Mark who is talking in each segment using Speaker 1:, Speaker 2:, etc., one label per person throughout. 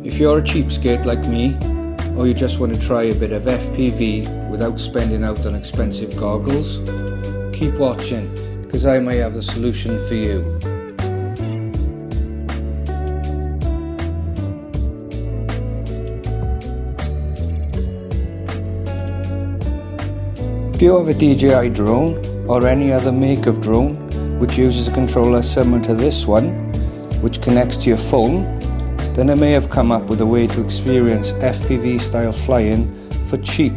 Speaker 1: If you're a cheapskate like me, or you just want to try a bit of FPV without spending out on expensive goggles, keep watching, because I may have the solution for you. If you have a DJI drone or any other make of drone which uses a controller similar to this one, which connects to your phone, then I may have come up with a way to experience FPV style flying for cheap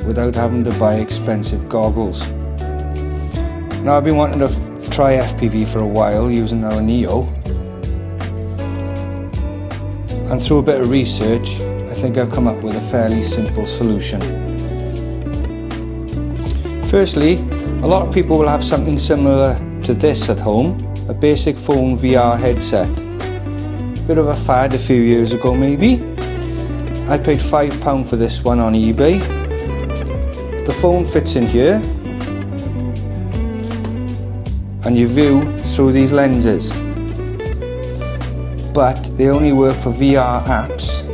Speaker 1: without having to buy expensive goggles. Now, I've been wanting to try FPV for a while using our Neo, and through a bit of research I think I've come up with a fairly simple solution. Firstly, a lot of people will have something similar to this at home, a basic phone VR headset. Bit of a fad a few years ago maybe. I paid £5 for this one on eBay. The phone fits in here and you view through these lenses, but they only work for VR apps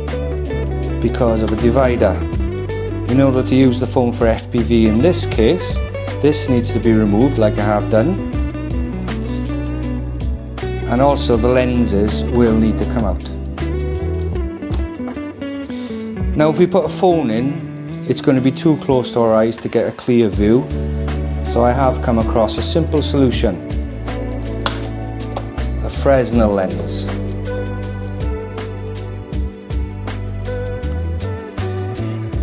Speaker 1: because of a divider. In order to use the phone for FPV in this case, this needs to be removed like I have done. And also the lenses will need to come out. Now if we put a phone in, it's going to be too close to our eyes to get a clear view, so I have come across a simple solution: a Fresnel lens.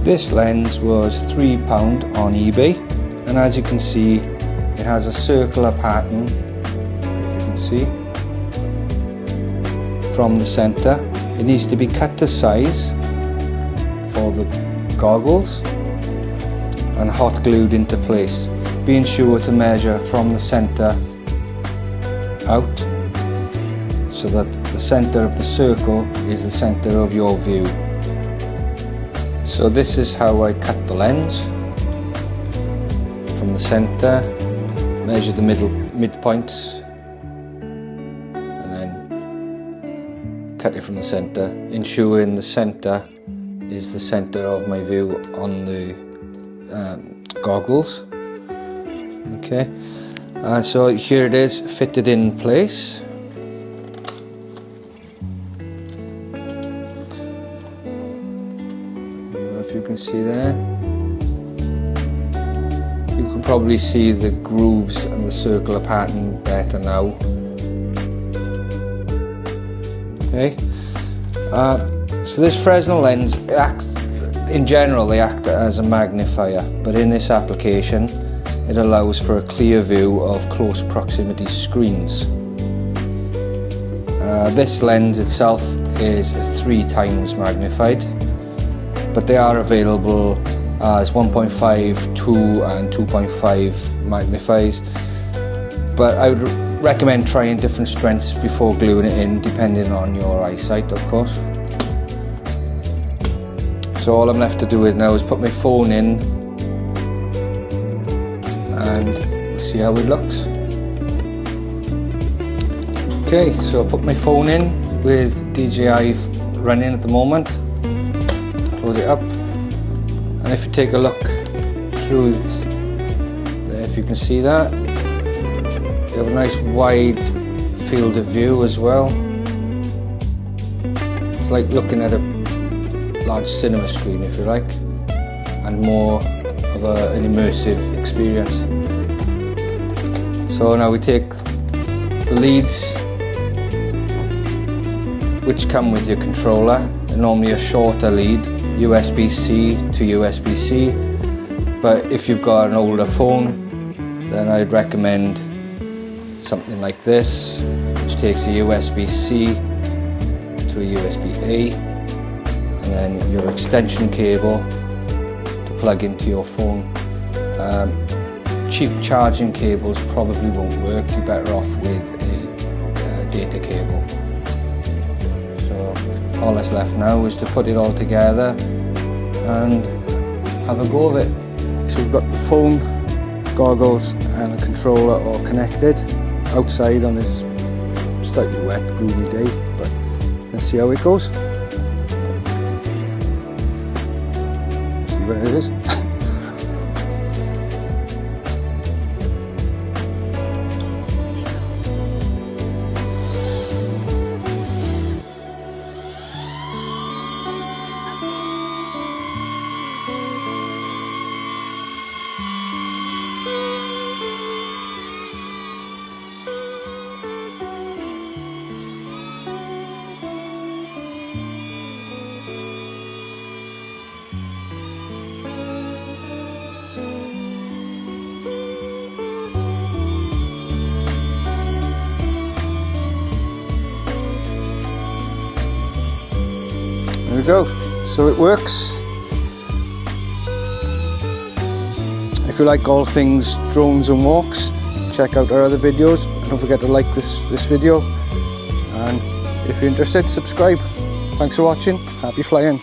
Speaker 1: This lens was £3 on eBay, and as you can see it has a circular pattern, if you can see, from the center. It needs to be cut to size for the goggles and hot glued into place, being sure to measure from the center out so that the center of the circle is the center of your view. So this is how I cut the lens from the center, measure the midpoints, cut it from the center, ensuring the center is the center of my view on the goggles. Okay, so here it is, fitted in place. If you can see there, you can probably see the grooves and the circular pattern better now. Okay, so this Fresnel lens acts, in general they act as a magnifier, but in this application it allows for a clear view of close proximity screens. This lens itself is 3 times magnified, but they are available as 1.5, 2 and 2.5 magnifies, but I would recommend trying different strengths before gluing it in, depending on your eyesight, of course. So all I'm left to do with now is put my phone in and we'll see how it looks. Okay, so I put my phone in with DJI running at the moment. Close it up, and if you take a look through there, if you can see that, you have a nice wide field of view as well. It's like looking at a large cinema screen, if you like, and more of an immersive experience. So now we take the leads which come with your controller. They're normally a shorter lead, USB-C to USB-C, but if you've got an older phone, then I'd recommend something like this, which takes a USB-C to a USB-A, and then your extension cable to plug into your phone. Cheap charging cables probably won't work. You're better off with a data cable. So all that's left now is to put it all together and have a go of it. So we've got the phone, goggles and the controller all connected outside on this slightly wet, gloomy day, but let's see how it goes.
Speaker 2: see what it is. There we go, so it works. If you like all things drones and walks, check out our other videos. Don't forget to like this video, and if you're interested, subscribe. Thanks for watching, happy flying.